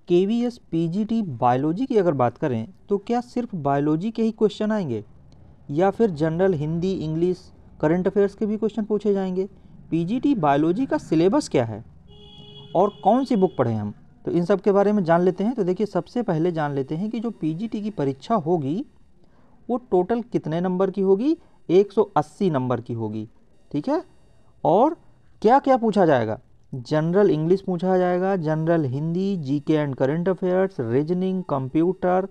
KVS PGT biology की अगर बात करें तो क्या सिर्फ बायोलॉजी के ही क्वेश्चन आएंगे या फिर general Hindi, English, current affairs के भी क्वेश्चन पूछे जाएंगे? पीजीटी बायोलॉजी का सिलेबस क्या है और कौन सी बुक पढ़ें हम, तो इन सब के बारे में जान लेते हैं। तो देखिए, सबसे पहले जान लेते हैं कि जो पीजीटी की परीक्षा होगी वो टोटल कितने नंबर की होगी? 180 नंबर की होगी, ठीक है। और क्या क्या पूछा जाएगा? जनरल इंग्लिश पूछा जाएगा, general Hindi, GK and current affairs, reasoning, computer,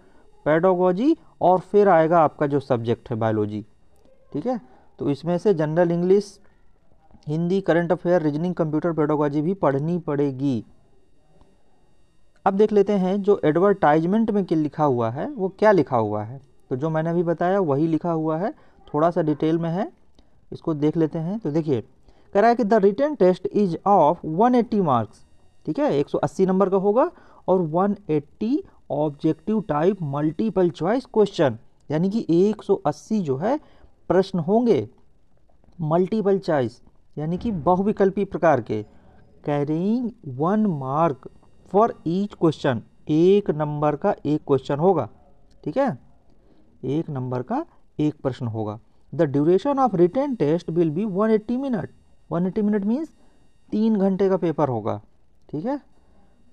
pedagogy, और फिर आएगा आपका जो सब्जेक्ट है बायोलॉजी, ठीक है। तो इसमें से general English, Hindi, current affair, reasoning, computer, pedagogy भी पढ़नी पड़ेगी। अब देख लेते हैं जो एडवर्टाइजमेंट में लिखा हुआ है वो क्या लिखा हुआ है। तो जो मैंने अभी बताया वही लिखा हुआ है, थोड़ा सा डिटेल में है, इसको देख लेते हैं। तो देखिए, कह रहा है कि the written test is of 180 marks, ठीक है, 180 नंबर का होगा, और 180 objective type multiple choice question, यानी कि 180 जो है प्रश्न होंगे मल्टीपल चॉइस, यानी कि बहुविकल्पी प्रकार के, carrying 1 mark for each question, 1 number का एक क्वेश्चन होगा, ठीक है, 1 नंबर का एक प्रश्न होगा। The duration of written test will be 180 minute, 180 minute means 3 घंटे का पेपर होगा, ठीक है।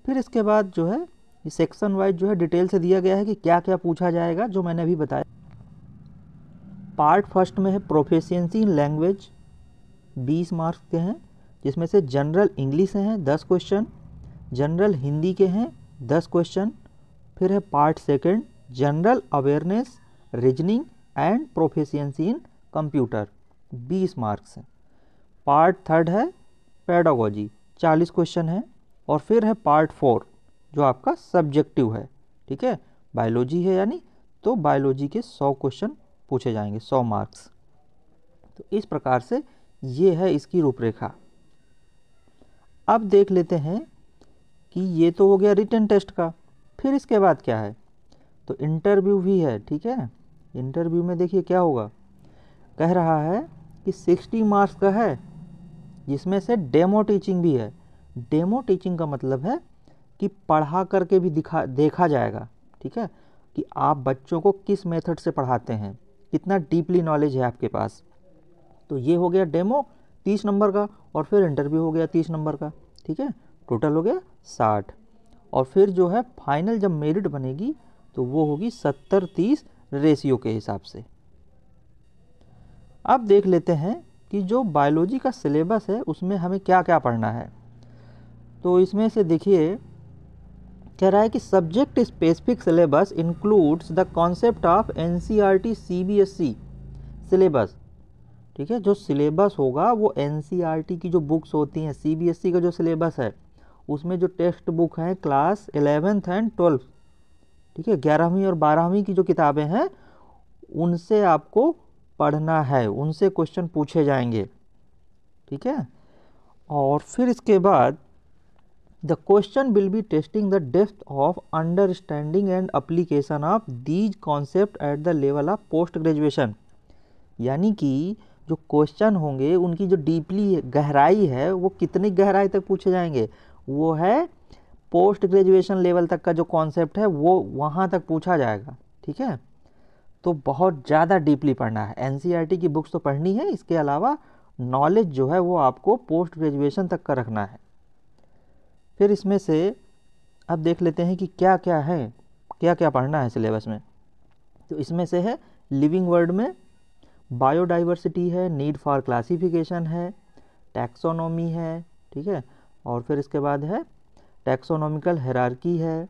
फिर इसके बाद जो है ये सेक्शन वाइज जो है डिटेल से दिया गया है कि क्या क्या पूछा जाएगा, जो मैंने अभी बताया। पार्ट फर्स्ट में है प्रोफिशिएंसी इन लैंग्वेज, 20 मार्क्स के हैं, जिसमें से जनरल इंग्लिश हैं 10 क्वेश्चन, जनरल हिंदी के हैं 10 क्वेश्चन। फिर है part second general awareness, reasoning and proficiency in computer, 20 marks हैं। पार्ट थर्ड है पेडागोजी, 40 क्वेश्चन है। और फिर है पार्ट 4 जो आपका सब्जेक्टिव है, ठीक है, बायोलॉजी है यानी, तो बायोलॉजी के 100 क्वेश्चन पूछे जाएंगे, 100 मार्क्स। तो इस प्रकार से ये है इसकी रूपरेखा। अब देख लेते हैं कि ये तो हो गया रिटन टेस्ट का, फिर इसके बाद क्या है? तो इंटरव्यू भी है, ठीक है। इंटरव्यू में देखिए क्या होगा, कह रहा है कि 60 मार्क्स का है, जिसमें से डेमो टीचिंग भी है। डेमो टीचिंग का मतलब है कि पढ़ा करके भी देखा जाएगा, ठीक है, कि आप बच्चों को किस मेथड से पढ़ाते हैं, कितना डीपली नॉलेज है आपके पास। तो ये हो गया डेमो 30 नंबर का, और फिर इंटरव्यू हो गया 30 नंबर का, ठीक है, टोटल हो गया 60। और फिर जो है फाइनल जब मेरिट बनेगी तो वो होगी 70-30 रेशियो के हिसाब से। अब देख लेते हैं कि जो बायोलॉजी का सिलेबस है उसमें हमें क्या क्या पढ़ना है। तो इसमें से देखिए, कह रहा है कि subject specific syllabus includes the concept of NCERT CBSE syllabus, ठीक है। जो सिलेबस होगा वो एनसीईआरटी की जो बुक्स होती हैं, सीबीएसई का जो सिलेबस है उसमें जो टेक्स्ट बुक हैं क्लास 11th एंड 12th, ठीक है, 11वीं और 12वीं की जो किताबें हैं उनसे आपको पढ़ना है, उनसे क्वेश्चन पूछे जाएंगे, ठीक है। और फिर इसके बाद the question will be testing the depth of understanding and application of these concept at the level of post graduation, यानी कि जो क्वेश्चन होंगे उनकी जो डीपली गहराई है वो कितनी गहराई तक पूछे जाएंगे, वो है पोस्ट ग्रेजुएशन लेवल तक का जो कॉन्सेप्ट है वो वहाँ तक पूछा जाएगा, ठीक है। तो बहुत ज़्यादा डीपली पढ़ना है, एनसीईआरटी की बुक्स तो पढ़नी है, इसके अलावा नॉलेज जो है वो आपको पोस्ट ग्रेजुएशन तक का रखना है। फिर इसमें से अब देख लेते हैं कि क्या क्या है, क्या क्या पढ़ना है सिलेबस में। तो इसमें से है लिविंग वर्ल्ड में बायोडाइवर्सिटी है, नीड फॉर क्लासिफिकेशन है, टैक्सोनॉमी है, ठीक है। और फिर इसके बाद है टैक्सोनॉमिकल हायरार्की है,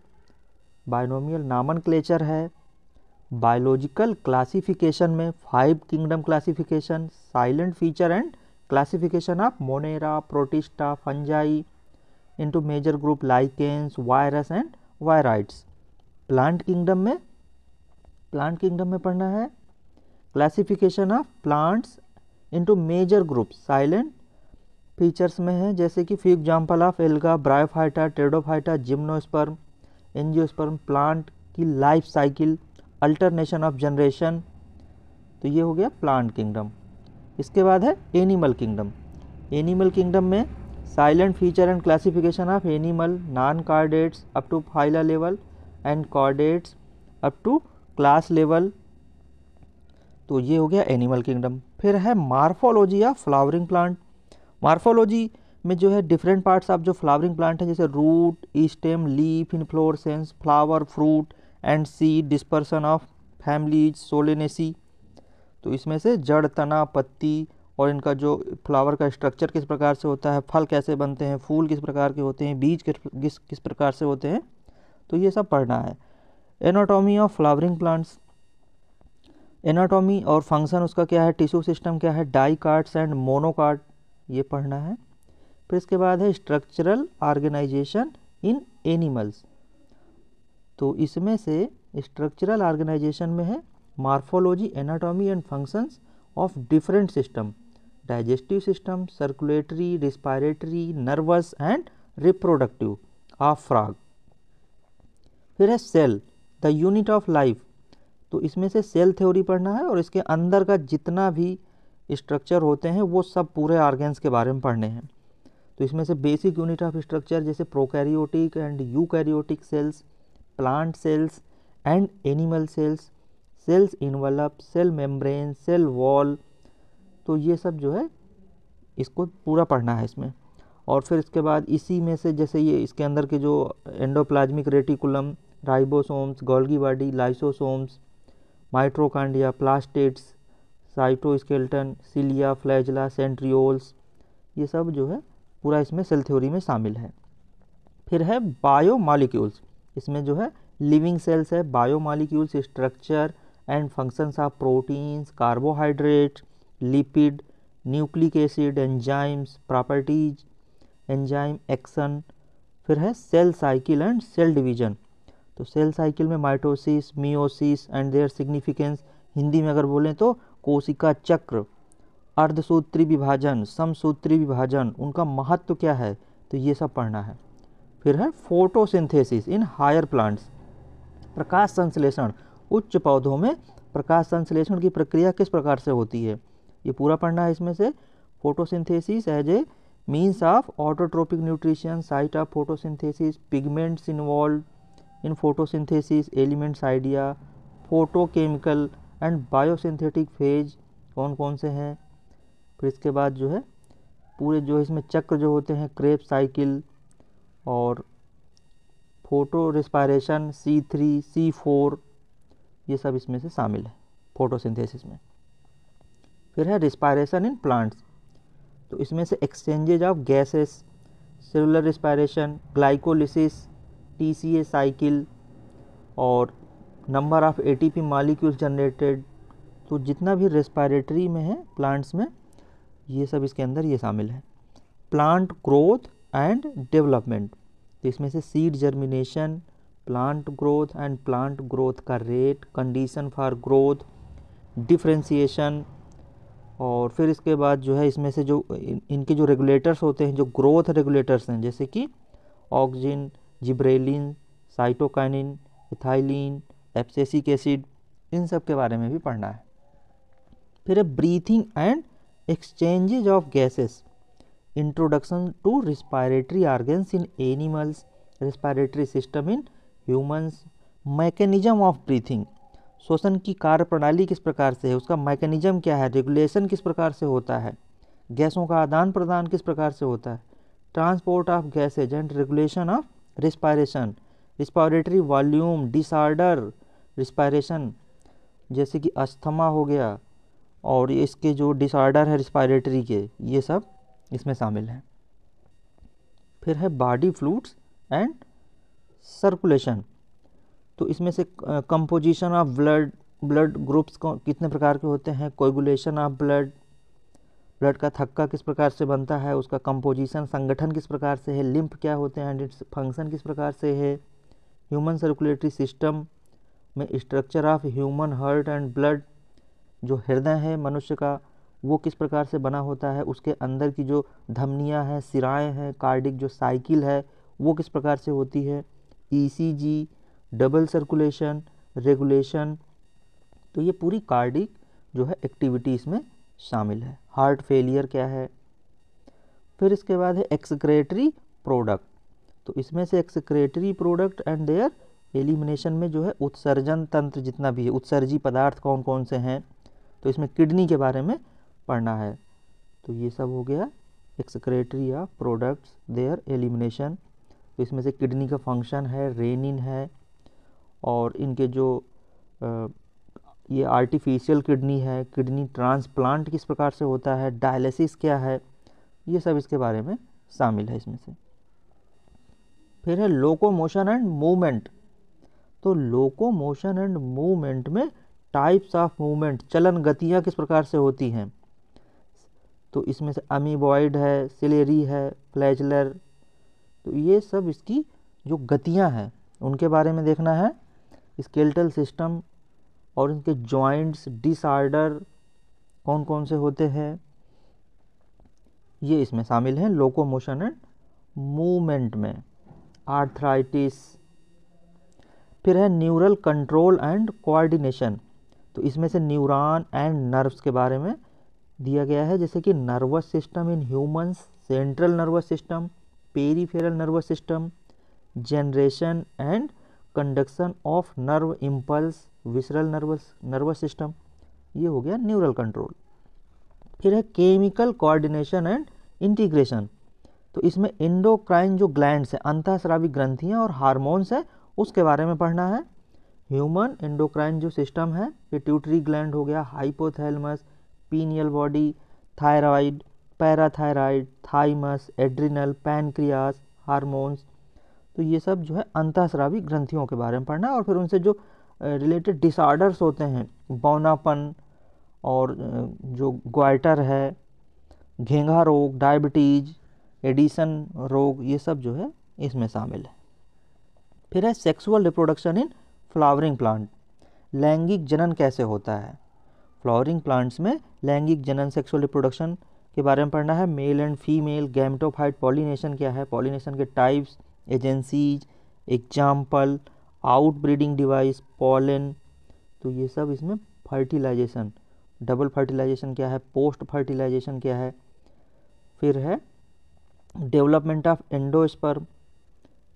बायनोमियल नॉमेनक्लेचर है, बायोलॉजिकल क्लासिफिकेशन में 5 kingdom classification, salient feature and classification of Monera, Protista, fungi into major group lichens, virus and viroids. Plant kingdom में पढ़ना है classification of plants into major group, salient features में है जैसे कि for example of alga, bryophyta, pteridophyta, gymnosperm, angiosperm, plant की life cycle, alternation of generation. तो ये हो गया प्लांट किंगडम। इसके बाद है एनिमल किंगडम। एनिमल किंगडम में salient feature and classification of animal, non chordates up to phyla level and chordates up to class level. तो ये हो गया एनिमल किंगडम। फिर है morphology of flowering plant. Morphology में जो है डिफरेंट पार्ट्स ऑफ जो फ्लावरिंग प्लांट है, जैसे root, stem, leaf, inflorescence, flower, fruit and seed, dispersion of families, Solanaceae. तो इसमें से जड़, तना, पत्ती और इनका जो फ्लावर का स्ट्रक्चर किस प्रकार से होता है, फल कैसे बनते हैं, फूल किस प्रकार के होते हैं, बीज किस प्रकार से होते हैं, तो ये सब पढ़ना है। Anatomy of flowering plants, anatomy और फंक्शन उसका क्या है, टिश्यू सिस्टम क्या है, डाइकाट्स एंड मोनोकाट, ये पढ़ना है। फिर इसके बाद है स्ट्रक्चरल ऑर्गेनाइजेशन इन एनिमल्स। तो इसमें से स्ट्रक्चरल ऑर्गेनाइजेशन में है morphology, anatomy and functions of different system, digestive system, circulatory, respiratory, nervous and reproductive of frog. फिर है cell, the unit of life. तो इसमें से सेल थ्योरी पढ़ना है और इसके अंदर का जितना भी स्ट्रक्चर होते हैं वो सब पूरे ऑर्गेन्स के बारे में पढ़ने हैं। तो इसमें से बेसिक यूनिट ऑफ स्ट्रक्चर जैसे prokaryotic and eukaryotic cells, plant cells and animal cells, cells envelope, cell membrane, cell wall, तो ये सब जो है इसको पूरा पढ़ना है इसमें। और फिर इसके बाद इसी में से जैसे ये इसके अंदर के जो endoplasmic reticulum, ribosomes, Golgi body, lysosomes, mitochondria, plastids, cytoskeleton, cilia, flagella, centrioles, ये सब जो है पूरा इसमें सेल थ्योरी में शामिल है। फिर है बायोमॉलिक्यूल्स, इसमें जो है लिविंग सेल्स है, biomolecules, structure and functions of proteins, carbohydrate, lipid, nucleic acid, enzymes, properties, enzyme action. फिर है cell cycle and cell division. तो सेल साइकिल में mitosis, meiosis and their significance, Hindi में अगर बोलें तो कोशिका चक्र, अर्धसूत्री विभाजन, समसूत्री विभाजन, उनका महत्व क्या है, तो ये सब पढ़ना है। फिर है फोटोसिंथेसिस इन हायर प्लांट्स, प्रकाश संश्लेषण, उच्च पौधों में प्रकाश संश्लेषण की प्रक्रिया किस प्रकार से होती है, ये पूरा पढ़ना है। इसमें से photosynthesis as a means of autotrophic nutrition, site of photosynthesis, pigments involved in photosynthesis, elements idea, photochemical and biosynthetic phase कौन कौन से हैं। फिर इसके बाद जो है पूरे जो इसमें चक्र जो होते हैं, क्रेब्स साइकिल और फोटो रिस्पायरेशन, C3, C4, ये सब इसमें से शामिल है फोटोसिंथेसिस में। फिर है रिस्पायरेशन इन प्लांट्स, तो इसमें से exchanges of gases, cellular respiration, glycolysis, TCA cycle और number of ATP molecules generated. तो जितना भी रेस्पायरेटरी में है प्लांट्स में, ये सब इसके अंदर ये शामिल है। प्लांट ग्रोथ एंड डेवलपमेंट, तो इसमें से seed germination, plant growth and plant growth का rate, condition for growth, differentiation. और फिर इसके बाद जो है इसमें से जो इनके जो रेगुलेटर्स होते हैं, जो ग्रोथ रेगुलेटर्स हैं, जैसे कि auxin, gibberellin, cytokinin, ethylene, abscisic acid, इन सब के बारे में भी पढ़ना है। फिर है breathing and exchanges of gases, introduction to respiratory organs in animals, respiratory system in humans, mechanism of breathing, श्वसन की कार्य प्रणाली किस प्रकार से है, उसका मैकेनिज्म क्या है, रेगुलेशन किस प्रकार से होता है, गैसों का आदान प्रदान किस प्रकार से होता है, transport of gases and regulation of respiration, respiratory volume, disorder respiration, जैसे कि अस्थमा हो गया और इसके जो डिसऑर्डर है रिस्पायरेटरी के, ये सब इसमें शामिल है। फिर है बॉडी फ्लूइड्स एंड सर्कुलेशन, तो इसमें से composition of blood, blood groups कितने प्रकार के होते हैं, कोएगुलेशन ऑफ ब्लड, ब्लड का थक्का किस प्रकार से बनता है, उसका कंपोजिशन, संगठन किस प्रकार से है, लिम्फ क्या होते हैं एंड इट्स फंक्शन किस प्रकार से है, ह्यूमन सर्कुलेटरी सिस्टम में structure of human heart and blood, जो हृदय है मनुष्य का वो किस प्रकार से बना होता है, उसके अंदर की जो धमनियाँ हैं, सिराएँ हैं, कार्डिक जो साइकिल है वो किस प्रकार से होती है, ECG, डबल सर्कुलेशन, रेगुलेशन, तो ये पूरी कार्डिक जो है एक्टिविटी इसमें शामिल है। हार्ट फेलियर क्या है, फिर इसके बाद है एक्सक्रेटरी प्रोडक्ट। तो इसमें से excretory product and there elimination में जो है उत्सर्जन तंत्र जितना भी है, उत्सर्जी पदार्थ कौन कौन से हैं, तो इसमें किडनी के बारे में पढ़ना है। तो ये सब हो गया excretory of products there elimination. तो इसमें से किडनी का फंक्शन है, रेनिन है, और इनके जो ये आर्टिफिशियल किडनी है, किडनी ट्रांसप्लांट किस प्रकार से होता है, डायलिसिस क्या है, ये सब इसके बारे में शामिल है इसमें से। फिर है लोकोमोशन एंड मूवमेंट। तो लोकोमोशन एंड मूवमेंट में टाइप्स ऑफ मूवमेंट, चलन गतियाँ किस प्रकार से होती हैं, तो इसमें से अमीबॉइड है, सिलेरी है, फ्लैजलर, तो ये सब इसकी जो गतियाँ हैं उनके बारे में देखना है। स्केलेटल सिस्टम और इनके जॉइंट्स, डिसऑर्डर कौन कौन से होते हैं, ये इसमें शामिल हैं लोकोमोशन एंड मूवमेंट में। आर्थराइटिस। फिर है न्यूरल कंट्रोल एंड कोऑर्डिनेशन। तो इसमें से न्यूरॉन एंड नर्व्स के बारे में दिया गया है, जैसे कि nervous system in humans, central nervous system, peripheral nervous system, generation and conduction of nerve impulse, visceral nervous system, ये हो गया न्यूरल कंट्रोल। फिर है केमिकल कोऑर्डिनेशन एंड इंटीग्रेशन। तो इसमें एंडोक्राइन जो ग्लैंड्स है, अंतःस्रावी ग्रंथियां और हार्मोन्स है, उसके बारे में पढ़ना है। ह्यूमन एंडोक्राइन जो सिस्टम है, पिट्यूटरी ग्लैंड हो गया, hypothalamus, pineal body, thyroid, parathyroid, thymus, adrenal, pancreas, hormones, तो ये सब जो है अंतःस्रावी ग्रंथियों के बारे में पढ़ना है। और फिर उनसे जो रिलेटेड डिसऑर्डर्स होते हैं, बौनापन और जो ग्वाइटर है, घेंघा रोग, डायबिटीज, एडिसन रोग, ये सब जो है इसमें शामिल है। फिर है sexual reproduction in flowering plant. लैंगिक जनन कैसे होता है, फ्लावरिंग प्लांट्स में लैंगिक जनन, सेक्सुअल रिप्रोडक्शन के बारे में पढ़ना है। Male and female, gametophyte, pollination क्या है, पॉलिनेशन के types, agencies, example, out breeding device, pollen, तो ये सब इसमें। फर्टिलाइजेशन, डबल फर्टिलाइजेशन क्या है, पोस्ट फर्टिलाइजेशन क्या है। फिर है development of endosperm,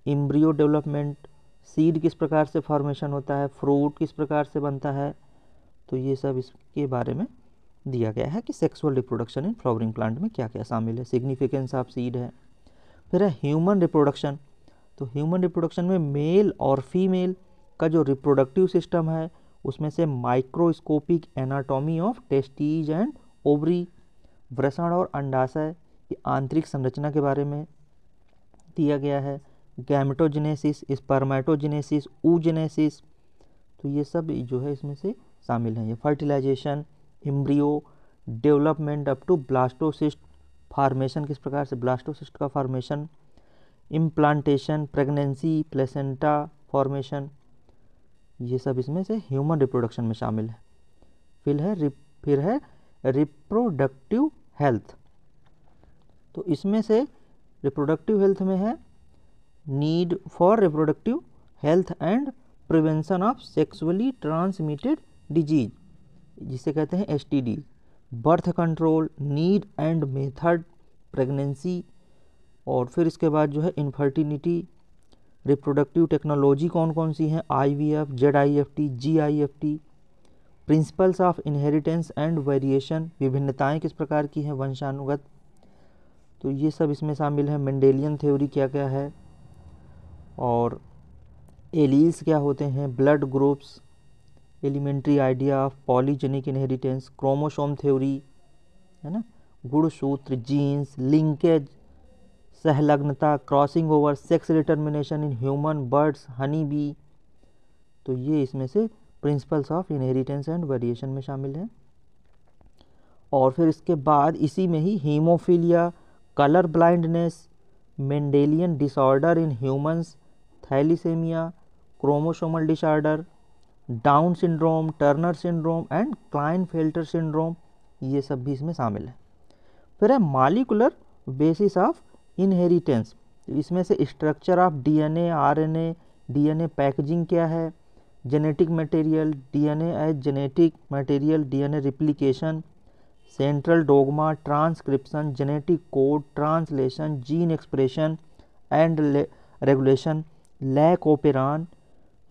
embryo development, seed किस प्रकार से फॉर्मेशन होता है, फ्रूट किस प्रकार से बनता है, तो ये सब इसके बारे में दिया गया है कि sexual reproduction in flowering plant में क्या क्या शामिल है, सिग्निफिकेंस ऑफ सीड है। फिर है ह्यूमन रिप्रोडक्शन। तो ह्यूमन रिप्रोडक्शन में मेल और फीमेल का जो रिप्रोडक्टिव सिस्टम है, उसमें से microscopic anatomy of testes and ovary, वृषण और अंडाशय की आंतरिक संरचना के बारे में दिया गया है। गैमेटोजेनेसिस, स्पर्मेटोजेनेसिस, oogenesis, तो ये सब जो है इसमें से शामिल हैं। ये fertilisation, embryo development up to blastocyst formation, किस प्रकार से ब्लास्टोसिस्ट का formation, implantation, pregnancy, placenta formation, ये सब इसमें से ह्यूमन रिप्रोडक्शन में शामिल है। फिर है रिप्रोडक्टिव हेल्थ। तो इसमें से रिप्रोडक्टिव हेल्थ में है need for reproductive health and prevention of sexually transmitted disease, जिसे कहते हैं STD, birth control, need and method, pregnancy, और फिर इसके बाद जो है इनफर्टिलिटी, रिप्रोडक्टिव टेक्नोलॉजी कौन कौन सी हैं, IVF, ZIFT, GIFT, principles of inheritance and variation, विभिन्नताएं किस प्रकार की हैं वंशानुगत, तो ये सब इसमें शामिल है। मेंडेलियन थ्योरी क्या क्या है, और एलील्स क्या होते हैं, blood groups, elementary idea of polygenic inheritance, chromosome theory है ना, गुणसूत्र, जीन्स, लिंकेज, सहलग्नता, crossing over, sex determination in human, birds, honey bee, तो ये इसमें से principles of inheritance and variation में शामिल है। और फिर इसके बाद इसी में ही haemophilia, colour blindness, Mendelian disorder in humans, thalassaemia, chromosomal disorder, Down syndrome, Turner syndrome and Klinefelter syndrome, ये सब भी इसमें शामिल है। फिर है मॉलिक्यूलर बेसिस ऑफ इनहेरिटेंस। इसमें से structure of DNA, RNA, DNA packaging क्या है, genetic material, DNA as genetic material, DNA replication, central dogma, transcription, genetic code, translation, gene expression and regulation, lac operon,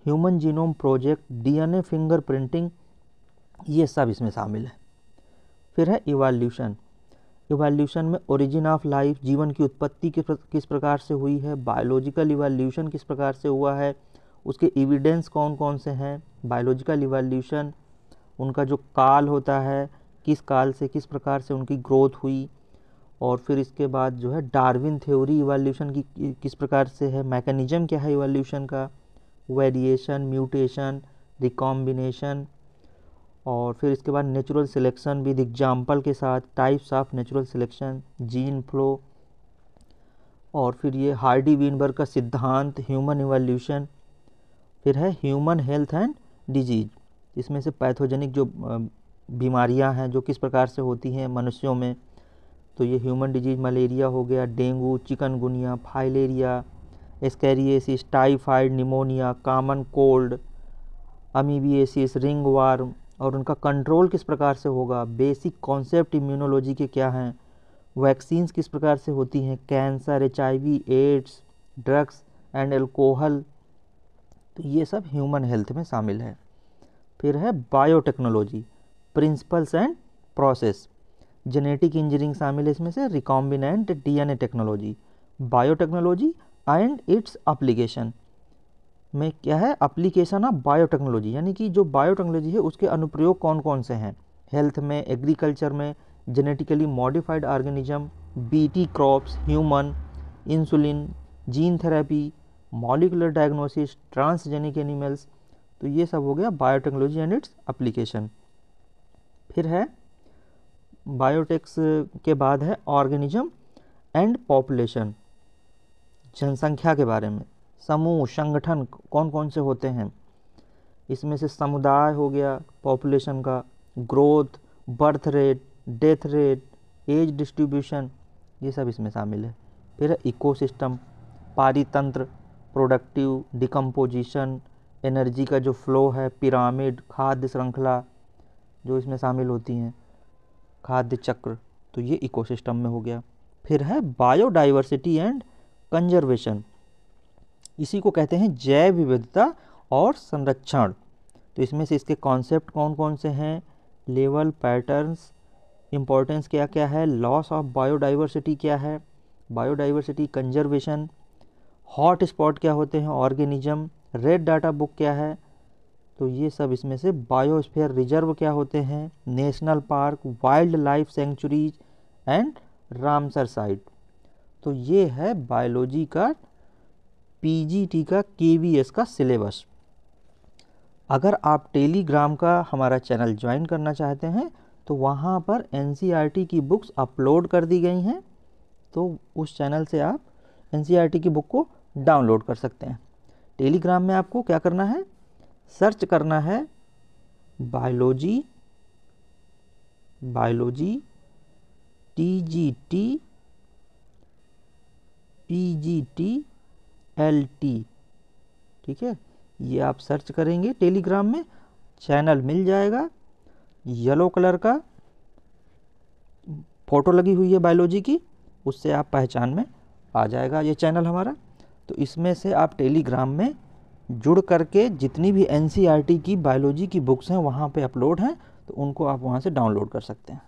human genome project, DNA fingerprinting, ये सब इसमें शामिल है। फिर है evolution. Evolution में ओरिजिन ऑफ लाइफ, जीवन की उत्पत्ति किस प्रकार से हुई है, बायोलॉजिकल इवोल्यूशन किस प्रकार से हुआ है, उसके एविडेंस कौन कौन से हैं, बायोलॉजिकल इवोल्यूशन, उनका जो काल होता है, किस काल से किस प्रकार से उनकी ग्रोथ हुई, और फिर इसके बाद जो है डार्विन थ्योरी इवोल्यूशन की किस प्रकार से है, मैकेनिज्म क्या है इवोल्यूशन का, वेरिएशन, म्यूटेशन, रिकॉम्बिनेशन, और फिर इसके बाद नेचुरल सिलेक्शन विद एग्जाम्पल के साथ, types of natural selection, gene flow, और फिर ये हार्डी वीनबर्ग का सिद्धांत, ह्यूमन इवोल्यूशन। फिर है ह्यूमन हेल्थ एंड डिजीज, इसमें से पैथोजेनिक जो बीमारियां हैं जो किस प्रकार से होती हैं मनुष्यों में, तो ये ह्यूमन डिजीज मलेरिया हो गया, dengue, chikungunya, filariasis, ascariasis, typhoid, pneumonia, common cold, amoebiasis, ringworm, और उनका कंट्रोल किस प्रकार से होगा, बेसिक कॉन्सेप्ट इम्यूनोलॉजी के क्या हैं, वैक्सीन्स किस प्रकार से होती हैं, cancer, HIV, AIDS, drugs and alcohol, तो ये सब ह्यूमन हेल्थ में शामिल है। फिर है biotechnology, principles and process, genetic engineering शामिल है इसमें से, recombinant DNA technology, biotechnology and its application में क्या है, एप्लीकेशन ऑफ बायोटेक्नोलॉजी, यानी कि जो बायोटेक्नोलॉजी है उसके अनुप्रयोग कौन कौन से हैं, हेल्थ में, एग्रीकल्चर में, genetically modified organism, BT crops, human, insulin, gene therapy, molecular diagnosis, transgenic animals, तो ये सब हो गया बायोटेक्नोलॉजी एंड इट्स एप्लीकेशन। फिर है बायोटेक्स के बाद है ऑर्गेनिज्म एंड पॉपुलेशन, जनसंख्या के बारे में, समूह, संगठन कौन कौन से होते हैं, इसमें से समुदाय हो गया पॉपुलेशन का, growth, birth rate, death rate, age distribution, ये सब इसमें शामिल है। फिर है इकोसिस्टम, पारितंत्र, प्रोडक्टिव, डिकम्पोजिशन, एनर्जी का जो फ्लो है, पिरामिड, खाद्य श्रृंखला जो इसमें शामिल होती हैं, खाद्य चक्र, तो ये इकोसिस्टम में हो गया। फिर है बायोडाइवर्सिटी एंड कंजर्वेशन, इसी को कहते हैं जैव विविधता और संरक्षण, तो इसमें से इसके कॉन्सेप्ट कौन कौन से हैं, लेवल, पैटर्न्स, इम्पोर्टेंस क्या क्या है, लॉस ऑफ बायोडाइवर्सिटी क्या है, बायोडाइवर्सिटी कंजर्वेशन, हॉट स्पॉट क्या होते हैं, ऑर्गेनिज्म, रेड डाटा बुक क्या है, तो ये सब इसमें से, बायोस्फीयर रिजर्व क्या होते हैं, national park, wild life sanctuaries and Ramsar site, तो ये है बायोलॉजी का PGT का KVS का सिलेबस। अगर आप टेलीग्राम का हमारा चैनल ज्वाइन करना चाहते हैं तो वहाँ पर NCERT की बुक्स अपलोड कर दी गई हैं, तो उस चैनल से आप NCERT की बुक को डाउनलोड कर सकते हैं। टेलीग्राम में आपको क्या करना है, सर्च करना है बायोलॉजी PGT LT, ठीक है, ये आप सर्च करेंगे टेलीग्राम में, चैनल मिल जाएगा, येलो कलर का फोटो लगी हुई है बायोलॉजी की, उससे आप पहचान में आ जाएगा ये चैनल हमारा। तो इसमें से आप टेलीग्राम में जुड़ करके जितनी भी NCERT की बायोलॉजी की बुक्स हैं वहाँ पे अपलोड हैं, तो उनको आप वहाँ से डाउनलोड कर सकते हैं।